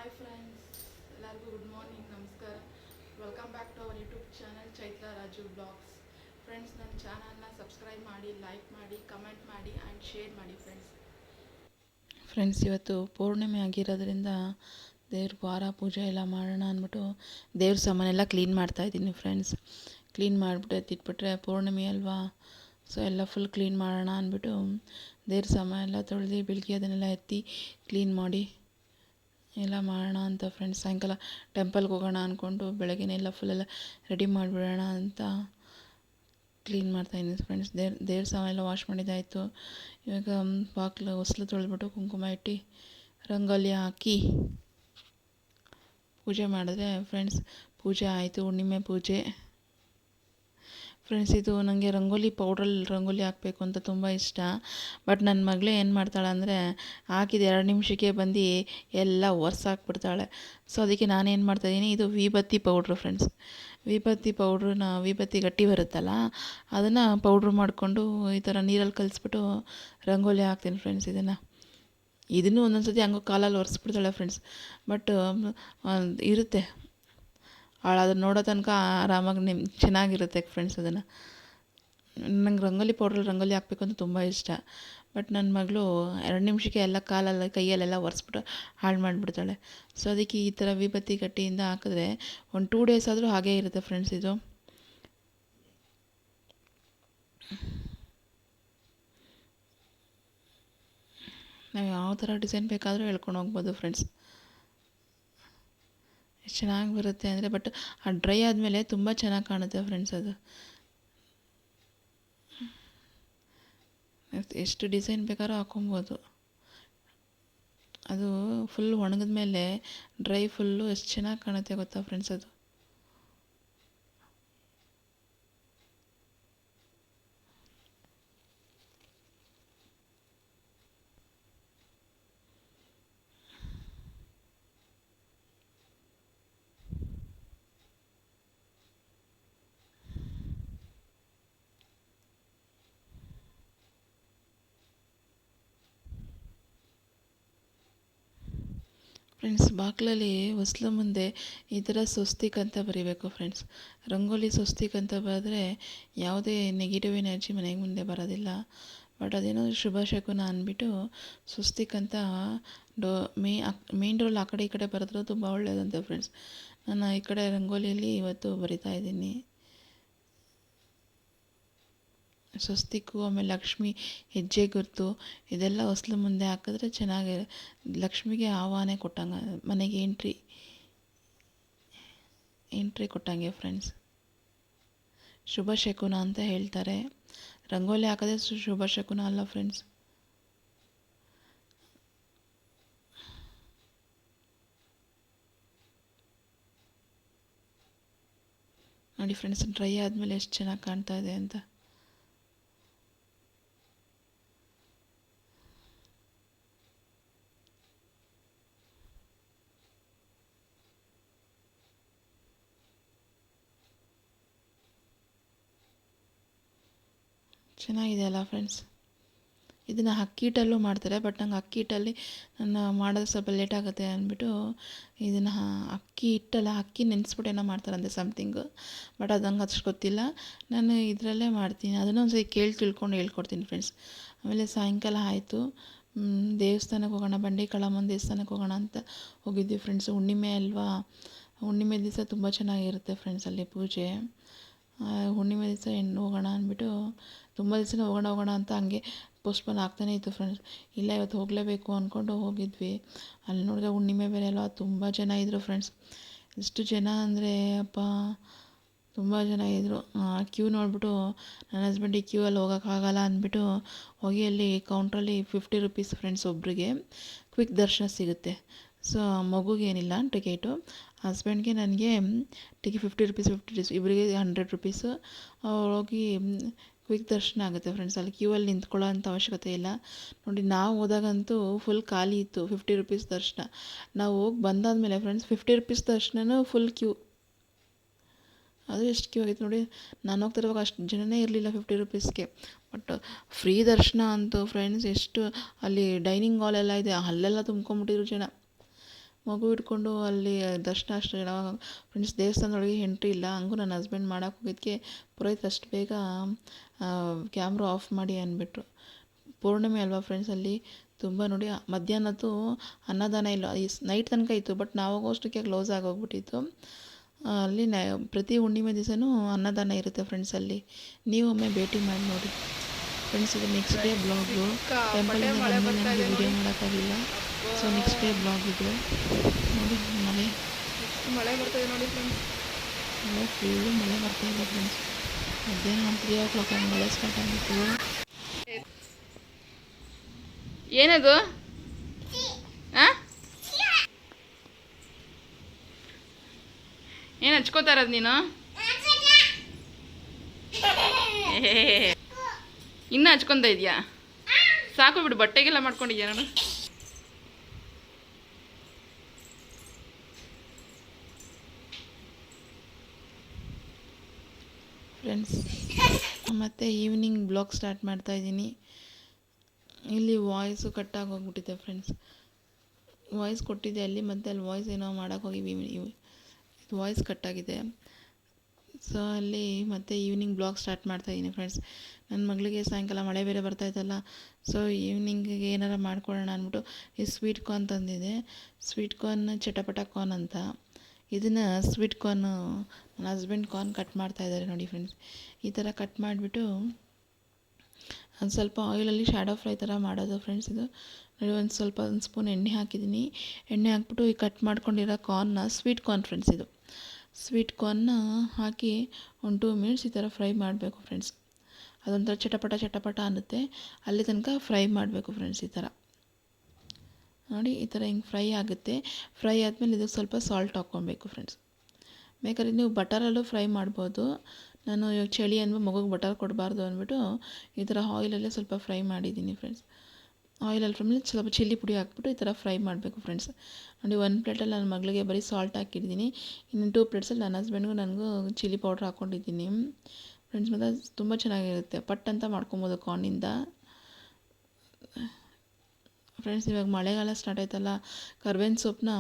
Hi friends, ಎಲ್ಲರಿಗೂ good morning, ನಮಸ್ಕಾರ. Welcome back to our YouTube channel Chaitra Raju blogs. Friends, ನನ್ನ ಚಾನಲ್ನ ಸಬ್ಸ್ಕ್ರೈಬ್ ಮಾಡಿ, ಲೈಕ್ ಮಾಡಿ, ಕಮೆಂಟ್ ಮಾಡಿ ಆ್ಯಂಡ್ ಶೇರ್ ಮಾಡಿ ಫ್ರೆಂಡ್ಸ್. ಇವತ್ತು ಪೌರ್ಣಿಮೆ ಆಗಿರೋದ್ರಿಂದ ದೇವ್ರ ವಾರ ಪೂಜೆ ಎಲ್ಲ ಮಾಡೋಣ ಅಂದ್ಬಿಟ್ಟು ದೇವ್ರ ಸಾಮಾನೆಲ್ಲ ಕ್ಲೀನ್ ಮಾಡ್ತಾಯಿದ್ದೀನಿ ಫ್ರೆಂಡ್ಸ್. ಕ್ಲೀನ್ ಮಾಡಿಬಿಟ್ಟು ಎತ್ತಿಟ್ಬಿಟ್ರೆ ಪೌರ್ಣಿಮೆ ಅಲ್ವಾ, ಸೊ ಎಲ್ಲ ಫುಲ್ ಕ್ಲೀನ್ ಮಾಡೋಣ ಅಂದ್ಬಿಟ್ಟು ದೇವ್ರ ಸಾಮಾನೆಲ್ಲ ತೊಳೆದು ಬೆಳಗ್ಗೆ ಅದನ್ನೆಲ್ಲ ಎತ್ತಿ ಕ್ಲೀನ್ ಮಾಡಿ ಎಲ್ಲ ಮಾಡೋಣ ಅಂತ ಫ್ರೆಂಡ್ಸ್. ಸಾಯಂಕಾಲ ಟೆಂಪಲ್ಗೆ ಹೋಗೋಣ ಅಂದ್ಕೊಂಡು ಬೆಳಗ್ಗೆನೆಲ್ಲ ಫುಲ್ಲೆಲ್ಲ ರೆಡಿ ಮಾಡಿಬಿಡೋಣ ಅಂತ ಕ್ಲೀನ್ ಮಾಡ್ತಾಯಿದ್ದೀನಿ ಫ್ರೆಂಡ್ಸ್. ದೇವ್ರ ಸಾಮಾನೆಲ್ಲ ಎಲ್ಲ ವಾಶ್ ಮಾಡಿದ್ದಾಯಿತು. ಇವಾಗ ಬಾಗಿಲು ಹೊಸ್ಲು ತೊಳೆದ್ಬಿಟ್ಟು ಕುಂಕುಮ ಇಟ್ಟು ರಂಗೋಲಿ ಹಾಕಿ ಪೂಜೆ ಮಾಡಿದ್ರೆ ಫ್ರೆಂಡ್ಸ್, ಪೂಜೆ ಆಯಿತು. ಹುಣ್ಣಿಮೆ ಪೂಜೆ ಫ್ರೆಂಡ್ಸ್. ಇದು ನನಗೆ ಪೌಡ್ರಲ್ಲಿ ರಂಗೋಲಿ ಹಾಕಬೇಕು ಅಂತ ತುಂಬ ಇಷ್ಟ. ಬಟ್ ನನ್ನ ಮಗಳೇ ಏನು ಮಾಡ್ತಾಳೆ ಅಂದರೆ, ಹಾಕಿದ 2 ನಿಮಿಷಕ್ಕೆ ಬಂದು ಎಲ್ಲ ಒರೆಸಾಕ್ಬಿಡ್ತಾಳೆ. ಸೊ ಅದಕ್ಕೆ ನಾನೇನು ಮಾಡ್ತಾಯಿದ್ದೀನಿ, ಇದು ವಿಭತ್ತಿ ಪೌಡ್ರು ಫ್ರೆಂಡ್ಸ್. ವಿಭತ್ತಿ ಗಟ್ಟಿ ಬರುತ್ತಲ್ಲ, ಅದನ್ನು ಪೌಡ್ರ್ ಮಾಡಿಕೊಂಡು ಈ ಥರ ನೀರಲ್ಲಿ ಕಲಿಸ್ಬಿಟ್ಟು ರಂಗೋಲಿ ಹಾಕ್ತೀನಿ ಫ್ರೆಂಡ್ಸ್. ಇದನ್ನು ಒಂದೊಂದು ಸತಿ ಹಂಗೆ ಕಾಲಲ್ಲಿ ಒರೆಸ್ಬಿಡ್ತಾಳೆ ಫ್ರೆಂಡ್ಸ್. ಬಟ್ ಇರುತ್ತೆ, ಅದನ್ನು ನೋಡೋ ತನಕ ಆರಾಮಾಗಿ ಚೆನ್ನಾಗಿರುತ್ತೆ ಫ್ರೆಂಡ್ಸ್. ನಂಗೆ ರಂಗೋಲಿ ಹಾಕಬೇಕು ಅಂತ ತುಂಬ ಇಷ್ಟ. ಬಟ್ ನನ್ನ ಮಗಳು 2 ನಿಮಿಷಕ್ಕೆ ಎಲ್ಲ ಕಾಲಲ್ಲಿ ಕೈಯಲ್ಲೆಲ್ಲ ಒರೆಸ್ಬಿಟ್ಟು ಹಾಳು ಮಾಡಿಬಿಡ್ತಾಳೆ. ಸೊ ಅದಕ್ಕೆ ಈ ಥರ ವಿಭತ್ತಿ ಗಟ್ಟಿಯಿಂದ ಹಾಕಿದ್ರೆ ಒಂದು 2 ಡೇಸ್ ಆದರೂ ಹಾಗೇ ಇರುತ್ತೆ ಫ್ರೆಂಡ್ಸ್. ಇದು ನಾವು ಯಾವ ಥರ ಡಿಸೈನ್ ಬೇಕಾದರೂ ಹೇಳ್ಕೊಂಡು ಹೋಗ್ಬೋದು ಫ್ರೆಂಡ್ಸ್. ಎಷ್ಟು ಚೆನ್ನಾಗಿ ಬರುತ್ತೆ ಅಂದರೆ, ಬಟ್ ಆ ಡ್ರೈ ಆದಮೇಲೆ ತುಂಬ ಚೆನ್ನಾಗಿ ಕಾಣುತ್ತೆ ಫ್ರೆಂಡ್ಸ್. ಎಷ್ಟು ಡಿಸೈನ್ ಬೇಕಾದ್ರೂ ಹಾಕೊಬೋದು. ಅದು ಫುಲ್ ಒಣಗಿದ ಮೇಲೆ ಡ್ರೈ ಫುಲ್ಲು ಎಷ್ಟು ಚೆನ್ನಾಗಿ ಕಾಣುತ್ತೆ ಗೊತ್ತಾ ಫ್ರೆಂಡ್ಸ್. ಫ್ರೆಂಡ್ಸ್, ಬಾಗಿಲಲ್ಲಿ ಹೊಸ್ಲು ಮುಂದೆ ಈ ಥರ ಸ್ವಸ್ತಿಕ್ ಅಂತ ಬರೀಬೇಕು ಫ್ರೆಂಡ್ಸ್. ರಂಗೋಲಿ ಸ್ವಸ್ತಿಕ್ ಅಂತ ಬರೆದ್ರೆ ಯಾವುದೇ ನೆಗೆಟಿವ್ ಎನರ್ಜಿ ಮನೆಗೆ ಮುಂದೆ ಬರೋದಿಲ್ಲ. ಬಟ್ ಅದೇನೋ ಶುಭ ಶಕುನ ಅಂದ್ಬಿಟ್ಟು ಸ್ವಸ್ತಿಕ್ ಅಂತ ಮೇನ್ ಡೋರ್ ಆ ಕಡೆ ಈ ಕಡೆ ಬರೆದ್ರೆ ತುಂಬ ಒಳ್ಳೆಯದಂತೆ ಫ್ರೆಂಡ್ಸ್. ನಾನು ಈ ಕಡೆ ರಂಗೋಲಿಯಲ್ಲಿ ಇವತ್ತು ಬರಿತಾ ಇದ್ದೀನಿ ಸ್ವಸ್ತಿಕ್ಕು. ಆಮೇಲೆ ಲಕ್ಷ್ಮಿ ಹೆಜ್ಜೆ ಗುರುತು ಇದೆಲ್ಲ ಹೊಸ್ಲು ಮುಂದೆ ಹಾಕಿದ್ರೆ ಚೆನ್ನಾಗಿ ಲಕ್ಷ್ಮಿಗೆ ಆಹ್ವಾನ ಕೊಟ್ಟಂಗೆ, ಮನೆಗೆ ಎಂಟ್ರಿ ಕೊಟ್ಟಂಗೆ ಫ್ರೆಂಡ್ಸ್. ಶುಭ ಶಕುನ ಅಂತ ಹೇಳ್ತಾರೆ. ರಂಗೋಲಿ ಹಾಕೋದೇ ಶುಭ ಶಕುನ ಅಲ್ಲ ಫ್ರೆಂಡ್ಸ್. ನೋಡಿ ಫ್ರೆಂಡ್ಸ್, ಡ್ರೈ ಆದಮೇಲೆ ಎಷ್ಟು ಚೆನ್ನಾಗಿ ಕಾಣ್ತಾ ಇದೆ ಅಂತ. ಚೆನ್ನಾಗಿದೆ ಅಲ್ಲ ಫ್ರೆಂಡ್ಸ್. ಇದನ್ನು ಅಕ್ಕಿ ಹಿಟ್ಟಲ್ಲೂ ಮಾಡ್ತಾರೆ. ಬಟ್ ನಂಗೆ ಅಕ್ಕಿ ಹಿಟ್ಟಲ್ಲಿ ನಾನು ಮಾಡೋದು ಸ್ವಲ್ಪ ಲೇಟ್ ಆಗುತ್ತೆ ಅಂದ್ಬಿಟ್ಟು ಇದನ್ನು ಅಕ್ಕಿ ನೆನೆಸ್ಬಿಟ್ಟು ಏನೋ ಮಾಡ್ತಾರಂತೆ ಸಮಥಿಂಗು. ಬಟ್ ಅದು ನಂಗೆ ಅಷ್ಟು ಗೊತ್ತಿಲ್ಲ. ನಾನು ಇದರಲ್ಲೇ ಮಾಡ್ತೀನಿ. ಅದನ್ನು ಒಂದು ಸರಿ ತಿಳ್ಕೊಂಡು ಹೇಳ್ಕೊಡ್ತೀನಿ ಫ್ರೆಂಡ್ಸ್. ಆಮೇಲೆ ಸಾಯಂಕಾಲ ಆಯಿತು, ದೇವಸ್ಥಾನಕ್ಕೆ ಹೋಗೋಣ, ಬಂಡಿ ಕಳಮ್ಮನ ದೇವಸ್ಥಾನಕ್ಕೆ ಹೋಗೋಣ ಅಂತ ಹೋಗಿದ್ವಿ ಫ್ರೆಂಡ್ಸ್. ಹುಣ್ಣಿಮೆ ಅಲ್ವಾ, ಹುಣ್ಣಿಮೆ ದಿವಸ ತುಂಬ ಚೆನ್ನಾಗಿರುತ್ತೆ ಫ್ರೆಂಡ್ಸ್ ಅಲ್ಲಿ ಪೂಜೆ. ಹುಣ್ಣಿಮೆ ದಿವಸ ಹೋಗೋಣ ಅಂದ್ಬಿಟ್ಟು ತುಂಬ ದಿವಸ ಹೋಗೋಣ ಅಂತ ಹಂಗೆ ಪೋಸ್ಟ್ಪೋನ್ ಆಗ್ತಾನೇ ಇತ್ತು ಫ್ರೆಂಡ್ಸ್. ಇಲ್ಲ ಇವತ್ತು ಹೋಗಲೇಬೇಕು ಅಂದ್ಕೊಂಡು ಹೋಗಿದ್ವಿ. ಅಲ್ಲಿ ನೋಡಿದ್ರೆ ಹುಣ್ಣಿಮೆ ಬೇರೆ ಅಲ್ವಾ, ತುಂಬ ಜನ ಇದ್ದರು ಫ್ರೆಂಡ್ಸ್. ಎಷ್ಟು ಜನ ಅಂದರೆ ಅಪ್ಪ, ತುಂಬ ಜನ ಇದ್ದರು. ಕ್ಯೂ ನೋಡಿಬಿಟ್ಟು ನನ್ನ ಹಸ್ಬೆಂಡಿಗೆ ಕ್ಯೂ ಅಲ್ಲಿ ಹೋಗೋಕ್ಕಾಗಲ್ಲ ಅಂದ್ಬಿಟ್ಟು ಹೋಗಿ ಅಲ್ಲಿ ಕೌಂಟ್ರಲ್ಲಿ 50 ರುಪೀಸ್ ಫ್ರೆಂಡ್ಸ್ ಒಬ್ಬರಿಗೆ ಕ್ವಿಕ್ ದರ್ಶನ ಸಿಗುತ್ತೆ. ಸೊ ಮಗುಗೇನಿಲ್ಲ ಟಿಕೆಟು, ಹಸ್ಬೆಂಡ್ಗೆ ನನಗೆ ಟಿಕೆಟ್ 50 ರುಪೀಸ್ ಇಬ್ಬರಿಗೆ 100 ರುಪೀಸು. ಹೋಗಿ ಕ್ವಿಕ್ ದರ್ಶನ ಆಗುತ್ತೆ ಫ್ರೆಂಡ್ಸ್. ಅಲ್ಲಿ ಕ್ಯೂ ಅಲ್ಲಿ ನಿಂತ್ಕೊಳ್ಳೋ ಅಂಥ ಅವಶ್ಯಕತೆ ಇಲ್ಲ. ನೋಡಿ, ನಾವು ಹೋದಾಗಂತೂ ಫುಲ್ ಖಾಲಿ ಇತ್ತು 50 ರುಪೀಸ್ ದರ್ಶನ. ನಾವು ಹೋಗಿ ಬಂದಾದಮೇಲೆ ಫ್ರೆಂಡ್ಸ್ 50 ರುಪೀಸ್ ದರ್ಶನನೂ ಫುಲ್ ಕ್ಯೂ. ಅದು ಎಷ್ಟು ಕ್ಯೂ ಆಗಿತ್ತು ನೋಡಿ. ನಾನು ಹೋಗ್ತಿರುವಾಗ ಅಷ್ಟು ಜನನೇ ಇರಲಿಲ್ಲ 50 ರುಪೀಸ್ಗೆ. ಬಟ್ ಫ್ರೀ ದರ್ಶನ ಅಂತೂ ಫ್ರೆಂಡ್ಸ್, ಎಷ್ಟು ಅಲ್ಲಿ ಡೈನಿಂಗ್ ಹಾಲ್ ಎಲ್ಲ ಇದೆ, ಅಲ್ಲೆಲ್ಲ ತುಂಬ್ಕೊಂಬಿಟ್ಟಿದ್ರು ಜನ. ಮಗು ಹಿಡ್ಕೊಂಡು ಅಲ್ಲಿ ದರ್ಶನ ಅಷ್ಟು ಜನ ಫ್ರೆಂಡ್ಸ್ ದೇವಸ್ಥಾನದೊಳಗೆ ಎಂಟ್ರಿ ಇಲ್ಲ. ಹಂಗೂ ನನ್ನ ಹಸ್ಬೆಂಡ್ ಮಾಡೋಕೆ ಹೋಗಿದ್ದಕ್ಕೆ ಪುರೋಹಿತರು ಅಷ್ಟು ಬೇಗ ಕ್ಯಾಮ್ರಾ ಆಫ್ ಮಾಡಿ ಅಂದ್ಬಿಟ್ರು. ಪೌರ್ಣಮಿ ಅಲ್ವಾ ಫ್ರೆಂಡ್ಸ್, ಅಲ್ಲಿ ತುಂಬ ನೋಡಿ ಮಧ್ಯಾಹ್ನದ್ದು ಅನ್ನದಾನ ಇಲ್ಲ, ಈ ನೈಟ್ ತನಕ ಇತ್ತು. ಬಟ್ ನಾವು ಹೋಗೋಷ್ಟಕ್ಕೆ ಕ್ಲೋಸ್ ಆಗೋಗ್ಬಿಟ್ಟಿತ್ತು. ಅಲ್ಲಿ ಪ್ರತಿ ಹುಣ್ಣಿಮೆ ದಿವಸನೂ ಅನ್ನದಾನ ಇರುತ್ತೆ ಫ್ರೆಂಡ್ಸ್. ಅಲ್ಲಿ ನೀವು ಒಮ್ಮೆ ಭೇಟಿ ಮಾಡಿ ನೋಡಿ ಫ್ರೆಂಡ್ಸ್. ಇದು ನೆಕ್ಸ್ಟ್ ಡೇ ಬ್ಲಾಗು. ಟೆಂಪಲಿಂದ ಬಂದು ನನಗೆ ವಿಡಿಯೋ ಮಾಡೋಕ್ಕಾಗಿಲ್ಲ. ಸೊ ನೆಕ್ಸ್ಟ್ ಡೇ ಬ್ಲಾಗ್ ಇದು ನೋಡಿ. ಮಳೆ ಬರ್ತಾಯಿದೆ ನೋಡಿ ಫ್ರೆಂಡ್ಸ್. ಫುಲ್ಲು ಮಳೆ ಬರ್ತಾಯಿದೆ ಫ್ರೆಂಡ್ಸ್. ಮಧ್ಯಾಹ್ನ 3 o'clock ಮಳೆ ಸ್ಟಾರ್ಟ್ ಆಗಿತ್ತು. ಏನದು? ಏನು ಹಚ್ಕೋತಾ ಇರೋದು ನೀನು? ಇನ್ನೂ ಹಚ್ಕೊತಾ ಇದೆಯಾ? ಸಾಕು ಬಿಡು, ಬಟ್ಟೆಗೆಲ್ಲ ಮಾಡ್ಕೊಂಡಿದ್ಯಾ ನೋಡು. ಫ್ರೆಂಡ್ಸ್, ಮತ್ತು ಈವ್ನಿಂಗ್ ಬ್ಲಾಗ್ ಸ್ಟಾರ್ಟ್ ಮಾಡ್ತಾಯಿದ್ದೀನಿ. ಇಲ್ಲಿ ವಾಯ್ಸು ಕಟ್ಟಾಗಿ ಹೋಗ್ಬಿಟ್ಟಿದೆ ಫ್ರೆಂಡ್ಸ್. ವಾಯ್ಸ್ ಕೊಟ್ಟಿದ್ದೆ ಅಲ್ಲಿ, ಮತ್ತು ಅಲ್ಲಿ ವಾಯ್ಸ್ ಏನೋ ಮಾಡೋಕ್ಕೋಗಿ ವಾಯ್ಸ್ ಕಟ್ಟಾಗಿದೆ. ಸೊ ಅಲ್ಲಿ ಮತ್ತೆ ಈವ್ನಿಂಗ್ ಬ್ಲಾಗ್ ಸ್ಟಾರ್ಟ್ ಮಾಡ್ತಾಯಿದ್ದೀನಿ ಫ್ರೆಂಡ್ಸ್. ನನ್ನ ಮಗಳಿಗೆ ಸಾಯಂಕಾಲ ಮಳೆ ಬೇರೆ ಬರ್ತಾಯಿತ್ತಲ್ಲ, ಸೊ ಈವ್ನಿಂಗಿಗೆ ಏನಾರು ಮಾಡ್ಕೊಳ್ಳೋಣ ಅಂದ್ಬಿಟ್ಟು ಈ ಸ್ವೀಟ್ ಕಾರ್ನ್ ತಂದಿದೆ. ಸ್ವೀಟ್ ಕಾರ್ನ್ ಚಟಪಟ ಕಾರ್ನ್ ಅಂತ. ಇದನ್ನು ಸ್ವೀಟ್ ಕಾರ್ನು ನನ್ನ ಹಸ್ಬೆಂಡ್ ಕಾರ್ನ್ ಕಟ್ ಮಾಡ್ತಾಯಿದ್ದಾರೆ ನೋಡಿ ಫ್ರೆಂಡ್ಸ್. ಈ ಥರ ಕಟ್ ಮಾಡಿಬಿಟ್ಟು ಒಂದು ಸ್ವಲ್ಪ ಆಯಿಲಲ್ಲಿ ಶ್ಯಾಡೋ ಫ್ರೈ ಥರ ಮಾಡೋದು ಫ್ರೆಂಡ್ಸ್. ಇದು ನೋಡಿ, ಒಂದು ಸ್ಪೂನ್ ಎಣ್ಣೆ ಹಾಕಿದ್ದೀನಿ. ಎಣ್ಣೆ ಹಾಕ್ಬಿಟ್ಟು ಈ ಕಟ್ ಮಾಡ್ಕೊಂಡಿರೋ ಕಾರ್ನ್ನ, ಸ್ವೀಟ್ ಕಾರ್ನ್ ಫ್ರೆಂಡ್ಸ್, ಇದು ಸ್ವೀಟ್ ಕಾರ್ನ್ನ ಹಾಕಿ ಒಂದು 2 ಮಿನಿಟ್ಸ್ ಈ ಥರ ಫ್ರೈ ಮಾಡಬೇಕು ಫ್ರೆಂಡ್ಸ್. ಅದೊಂಥರ ಚಟಪಟ ಅನ್ನುತ್ತೆ, ಅಲ್ಲಿ ತನಕ ಫ್ರೈ ಮಾಡಬೇಕು ಫ್ರೆಂಡ್ಸ್. ಈ ಥರ ನೋಡಿ, ಈ ಥರ ಹಿಂಗೆ ಫ್ರೈ ಆಗುತ್ತೆ. ಫ್ರೈ ಆದಮೇಲೆ ಇದಕ್ಕೆ ಸ್ವಲ್ಪ ಸಾಲ್ಟ್ ಹಾಕ್ಕೊಬೇಕು ಫ್ರೆಂಡ್ಸ್. ಬೇಕಾದ್ರೆ ನೀವು ಬಟರಲ್ಲೂ ಫ್ರೈ ಮಾಡ್ಬೋದು. ನಾನು ಇವಾಗ ಚಳಿ ಅಂದ್ಬಿಟ್ಟು ಮಗುಗೆ ಬಟರ್ ಕೊಡಬಾರ್ದು ಅಂದ್ಬಿಟ್ಟು ಈ ಥರ ಆಯಿಲಲ್ಲೇ ಸ್ವಲ್ಪ ಫ್ರೈ ಮಾಡಿದ್ದೀನಿ ಫ್ರೆಂಡ್ಸ್. ಆಯಿಲಲ್ಲಿ ಫ್ರೈ ಮಾಡಿ ಸ್ವಲ್ಪ ಚಿಲ್ಲಿ ಪುಡಿ ಹಾಕ್ಬಿಟ್ಟು ಈ ಥರ ಫ್ರೈ ಮಾಡಬೇಕು ಫ್ರೆಂಡ್ಸ್. ನೋಡಿ, 1 ಪ್ಲೇಟಲ್ಲಿ ನನ್ನ ಮಗಳಿಗೆ ಬರೀ ಸಾಲ್ಟ್ ಹಾಕಿದ್ದೀನಿ. ಇನ್ನು 2 ಪ್ಲೇಟ್ಸಲ್ಲಿ ನನ್ನ ಹಸ್ಬೆಂಡ್ಗೂ ನನಗೂ ಚಿಲ್ಲಿ ಪೌಡ್ರ್ ಹಾಕ್ಕೊಂಡಿದ್ದೀನಿ ಫ್ರೆಂಡ್ಸ್. ಮತ್ತು ತುಂಬ ಚೆನ್ನಾಗಿರುತ್ತೆ, ಪಟ್ ಅಂತ ಮಾಡ್ಕೊಬೋದು ಕಾರ್ನಿಂದ ಫ್ರೆಂಡ್ಸ್. ಇವಾಗ ಮಳೆಗಾಲ ಸ್ಟಾರ್ಟ್ ಆಯ್ತಲ್ಲ, ಕರ್ಬೇವಿನ ಸೊಪ್ಪನ್ನ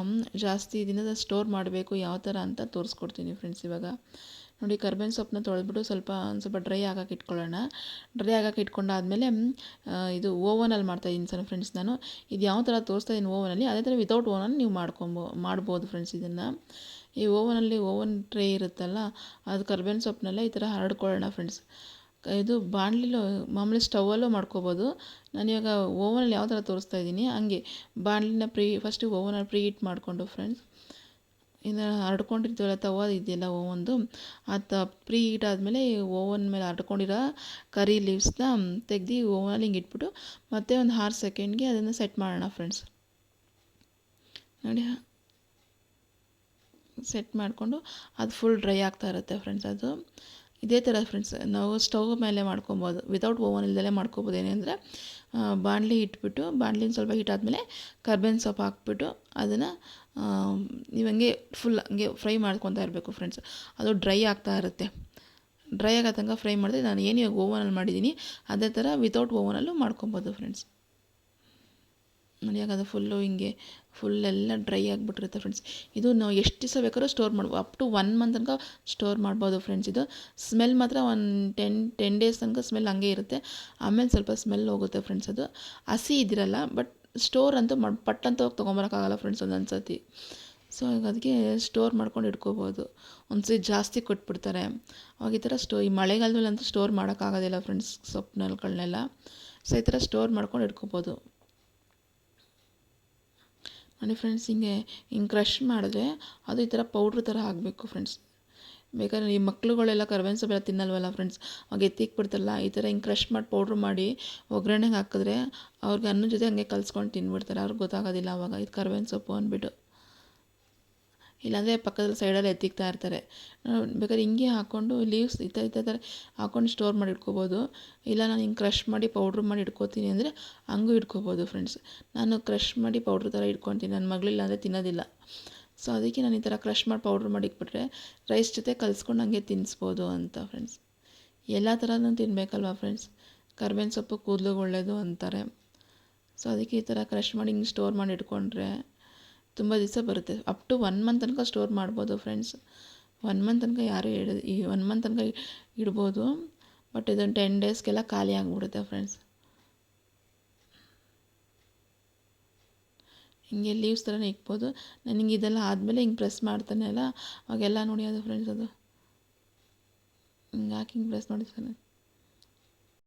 ಜಾಸ್ತಿ ದಿನದ ಸ್ಟೋರ್ ಮಾಡಬೇಕು ಯಾವ ಥರ ಅಂತ ತೋರಿಸ್ಕೊಡ್ತೀನಿ ಫ್ರೆಂಡ್ಸ್. ಇವಾಗ ನೋಡಿ, ಕರ್ಬೇವಿನ ಸೊಪ್ಪನ್ನ ತೊಳೆದ್ಬಿಟ್ಟು ಒಂದು ಸ್ವಲ್ಪ ಡ್ರೈ ಆಗೋಕೆ ಇಟ್ಕೊಳ್ಳೋಣ. ಡ್ರೈ ಆಗೋಕೆ ಇಟ್ಕೊಂಡಾದಮೇಲೆ ಇದು ಓವನಲ್ಲಿ ಮಾಡ್ತಾಯಿದ್ದೀನಿ ಸರ್ ಫ್ರೆಂಡ್ಸ್. ನಾನು ಇದು ಯಾವ ಥರ ತೋರಿಸ್ತಾ ಇದ್ದೀನಿ ಓವನಲ್ಲಿ, ಅದೇ ಥರ ವಿತೌಟ್ ಓವನಲ್ಲಿ ನೀವು ಮಾಡ್ಬೋದು ಫ್ರೆಂಡ್ಸ್. ಇದನ್ನು ಈ ಓವನ್ ಟ್ರೇ ಇರುತ್ತಲ್ಲ, ಅದು ಕರ್ಬೇವಿನ ಸೊಪ್ಪನ್ನೆಲ್ಲ ಈ ಥರ ಹರಡ್ಕೊಳ್ಳೋಣ ಫ್ರೆಂಡ್ಸ್. ಇದು ಬಾಣಲಿಲೂ ಮಾಮೂಲಿ ಸ್ಟವಲ್ಲೂ ಮಾಡ್ಕೋಬೋದು. ನಾನಿವಾಗ ಓವನಲ್ಲಿ ಯಾವ ಥರ ತೋರಿಸ್ತಾ ಇದ್ದೀನಿ ಹಂಗೆ ಬಾಣಲಿನ ಫಸ್ಟು ಓವನಲ್ಲಿ ಪ್ರೀ ಹೀಟ್ ಮಾಡಿಕೊಂಡು ಫ್ರೆಂಡ್ಸ್, ಇನ್ನು ಹರಡ್ಕೊಂಡಿರ್ತೀವಲ್ಲ ತವ ಇದೆಯಲ್ಲ ಓವನ್ದು, ಅದು ಪ್ರೀ ಹೀಟ್ ಆದಮೇಲೆ ಓವನ್ ಮೇಲೆ ಹರಡ್ಕೊಂಡಿರೋ ಕರಿ ಲೀವ್ಸ್ನ ತೆಗ್ದು ಓವನಲ್ಲಿ ಹಿಂಗೆ ಇಟ್ಬಿಟ್ಟು ಮತ್ತೆ ಒಂದು 6 ಸೆಕೆಂಡ್ಗೆ ಅದನ್ನು ಸೆಟ್ ಮಾಡೋಣ ಫ್ರೆಂಡ್ಸ್. ನೋಡಿ, ಸೆಟ್ ಮಾಡಿಕೊಂಡು ಅದು ಫುಲ್ ಡ್ರೈ ಆಗ್ತಾ ಇರುತ್ತೆ ಫ್ರೆಂಡ್ಸ್. ಅದು ಇದೇ ಥರ ಫ್ರೆಂಡ್ಸ್ ನಾವು ಸ್ಟವ್ ಮೇಲೆ ಮಾಡ್ಕೊಬೋದು, ವಿತೌಟ್ ಓವನ್ ಇಲ್ದಲೇ ಮಾಡ್ಕೊಬೋದು. ಏನೆಂದರೆ ಬಾಣಲಿ ಇಟ್ಬಿಟ್ಟು, ಬಾಣಲಿನ ಸ್ವಲ್ಪ ಹೀಟ್ ಆದಮೇಲೆ ಕರ್ಬೇವಿನ ಸೊಪ್ಪು ಹಾಕ್ಬಿಟ್ಟು ಅದನ್ನು ನೀವು ಹಂಗೆ ಫುಲ್ ಹಂಗೆ ಫ್ರೈ ಮಾಡ್ಕೊತಾ ಇರಬೇಕು ಫ್ರೆಂಡ್ಸ್. ಅದು ಡ್ರೈ ಆಗ್ತಾ ಇರುತ್ತೆ. ಡ್ರೈ ಆಗೋ ತನಕ ಫ್ರೈ ಮಾಡಿದ್ರೆ ನಾನು ಏನು ಇವಾಗ ಓವನಲ್ಲಿ ಮಾಡಿದ್ದೀನಿ ಅದೇ ಥರ ವಿತೌಟ್ ಓವನಲ್ಲೂ ಮಾಡ್ಕೊಬೋದು ಫ್ರೆಂಡ್ಸ್. ನೋಡಿ, ಅದು ಫುಲ್ಲು ಹಿಂಗೆ ಫುಲ್ಲೆಲ್ಲ ಡ್ರೈ ಆಗಿಬಿಟ್ಟಿರುತ್ತೆ ಫ್ರೆಂಡ್ಸ್. ಇದು ನಾವು ಎಷ್ಟು ದಿವಸ ಬೇಕಾದ್ರೂ ಸ್ಟೋರ್ ಮಾಡ್ಬೋದು, ಅಪ್ ಟು 1 ಮಂತ್ ತನಕ ಸ್ಟೋರ್ ಮಾಡ್ಬೋದು ಫ್ರೆಂಡ್ಸ್. ಇದು ಸ್ಮೆಲ್ ಮಾತ್ರ ಒಂದು 10 ಡೇಸ್ ತನಕ ಸ್ಮೆಲ್ ಹಂಗೆ ಇರುತ್ತೆ, ಆಮೇಲೆ ಸ್ವಲ್ಪ ಸ್ಮೆಲ್ ಹೋಗುತ್ತೆ ಫ್ರೆಂಡ್ಸ್. ಅದು ಹಸಿ ಇದಿರಲ್ಲ, ಬಟ್ ಸ್ಟೋರ್ ಅಂತೂ ಪಟ್ಟಂತ ಹೋಗಿ ತೊಗೊಂಬರೋಕ್ಕಾಗಲ್ಲ ಫ್ರೆಂಡ್ಸ್ ಒಂದೊಂದು ಸತಿ. ಸೊ ಅದಕ್ಕೆ ಸ್ಟೋರ್ ಮಾಡ್ಕೊಂಡು ಇಟ್ಕೋಬೋದು. ಒಂದ್ಸತಿ ಜಾಸ್ತಿ ಕೊಟ್ಬಿಡ್ತಾರೆ, ಅವಾಗ ಈ ಥರ ಈ ಮಳೆಗಾಲದಲ್ಲಂತೂ ಸ್ಟೋರ್ ಮಾಡೋಕ್ಕಾಗೋದಿಲ್ಲ ಫ್ರೆಂಡ್ಸ್ ಸೊಪ್ಪುಗಳನ್ನೆಲ್ಲ. ಸೊ ಈ ಥರ ಸ್ಟೋರ್ ಮಾಡ್ಕೊಂಡು ಇಟ್ಕೋಬೋದು. ನೋಡಿ ಫ್ರೆಂಡ್ಸ್, ಹಿಂಗೆ ಕ್ರಷ್ ಮಾಡಿದ್ರೆ ಅದು ಈ ಥರ ಪೌಡ್ರ್ ಥರ ಆಗಬೇಕು ಫ್ರೆಂಡ್ಸ್. ಬೇಕಾದ್ರೆ ಈ ಮಕ್ಳುಗಳೆಲ್ಲ ಕರ್ಬೇವಿನ ಸೊಪ್ಪೆಲ್ಲ ತಿನ್ನಲ್ವಲ್ಲ ಫ್ರೆಂಡ್ಸ್, ಅವಾಗ ಎತ್ತಿಕ್ಬಿಡ್ತಾರಲ್ಲ, ಈ ಥರ ಹಿಂಗೆ ಕ್ರಷ್ ಮಾಡಿ ಪೌಡ್ರ್ ಮಾಡಿ ಒಗ್ಗರಣೆಗೆ ಹಾಕಿದ್ರೆ ಅವ್ರಿಗೆ ಅನ್ನದ ಜೊತೆ ಹಂಗೆ ಕಲಿಸ್ಕೊಂಡು ತಿನ್ಬಿಡ್ತಾರೆ. ಅವ್ರಿಗೆ ಗೊತ್ತಾಗೋದಿಲ್ಲ ಅವಾಗ ಇದು ಕರ್ಬೇವಿನ ಸೊಪ್ಪು ಅಂದ್ಬಿಟ್ಟು. ಇಲ್ಲಾಂದರೆ ಪಕ್ಕದಲ್ಲಿ ಸೈಡಲ್ಲಿ ಎತ್ತಿಕ್ತಾ ಇರ್ತಾರೆ. ಬೇಕಾದ್ರೆ ಹಿಂಗೆ ಹಾಕ್ಕೊಂಡು ಲೀವ್ಸ್ ಈ ಥರ ಹಾಕ್ಕೊಂಡು ಸ್ಟೋರ್ ಮಾಡಿ ಇಟ್ಕೋಬೋದು. ಇಲ್ಲ ನಾನು ಹಿಂಗೆ ಕ್ರಷ್ ಮಾಡಿ ಪೌಡ್ರ್ ಮಾಡಿ ಇಟ್ಕೋತೀನಿ ಅಂದರೆ ಹಂಗೂ ಇಟ್ಕೋಬೋದು ಫ್ರೆಂಡ್ಸ್. ನಾನು ಕ್ರಷ್ ಮಾಡಿ ಪೌಡ್ರ್ ಥರ ಇಟ್ಕೊತೀನಿ, ನನ್ನ ಮಗಳಿಲ್ಲ ಅಂದರೆ ತಿನ್ನೋದಿಲ್ಲ. ಸೊ ಅದಕ್ಕೆ ನಾನು ಈ ಥರ ಕ್ರಷ್ ಮಾಡಿ ಪೌಡ್ರ್ ಮಾಡಿ ಇಟ್ಬಿಟ್ರೆ ರೈಸ್ ಜೊತೆ ಕಲಿಸ್ಕೊಂಡು ಹಂಗೆ ತಿನ್ನಿಸ್ಬೋದು ಅಂತ ಫ್ರೆಂಡ್ಸ್. ಎಲ್ಲ ಥರನೂ ತಿನ್ನಬೇಕಲ್ವ ಫ್ರೆಂಡ್ಸ್, ಕರ್ಬೇವಿನ ಸೊಪ್ಪು ಕೂದಲಿಗೆ ಒಳ್ಳೆಯದು ಅಂತಾರೆ. ಸೊ ಅದಕ್ಕೆ ಈ ಥರ ಕ್ರಷ್ ಮಾಡಿ ಹಿಂಗೆ ಸ್ಟೋರ್ ಮಾಡಿ ಇಟ್ಕೊಂಡ್ರೆ ತುಂಬ ದಿವಸ ಬರುತ್ತೆ. ಅಪ್ ಟು 1 ಮಂತ್ ತನಕ ಸ್ಟೋರ್ ಮಾಡ್ಬೋದು ಫ್ರೆಂಡ್ಸ್. 1 ಮಂತ್ ತನಕ ಯಾರು ಈ 1 ಮಂತ್ ತನಕ ಇಡ್ಬೋದು. ಬಟ್ ಇದೊಂದು 10 ಡೇಸ್ಗೆಲ್ಲ ಖಾಲಿ ಆಗಿಬಿಡುತ್ತೆ ಫ್ರೆಂಡ್ಸ್. ಹಿಂಗೆ ಲೀವ್ಸ್ ಥರನೇ ಇಕ್ಬೋದು. ನನಗೆ ಇದೆಲ್ಲ ಆದಮೇಲೆ ಹಿಂಗೆ ಪ್ರೆಸ್ ಮಾಡ್ತಾನೆ ಅಲ್ಲ, ಅವಾಗೆಲ್ಲ ನೋಡಿ ಅದು ಫ್ರೆಂಡ್ಸ್, ಅದು ಹಿಂಗೆ ಹಾಕಿ ಹಿಂಗೆ ಪ್ರೆಸ್ ಮಾಡಿರ್ತಾನೆ.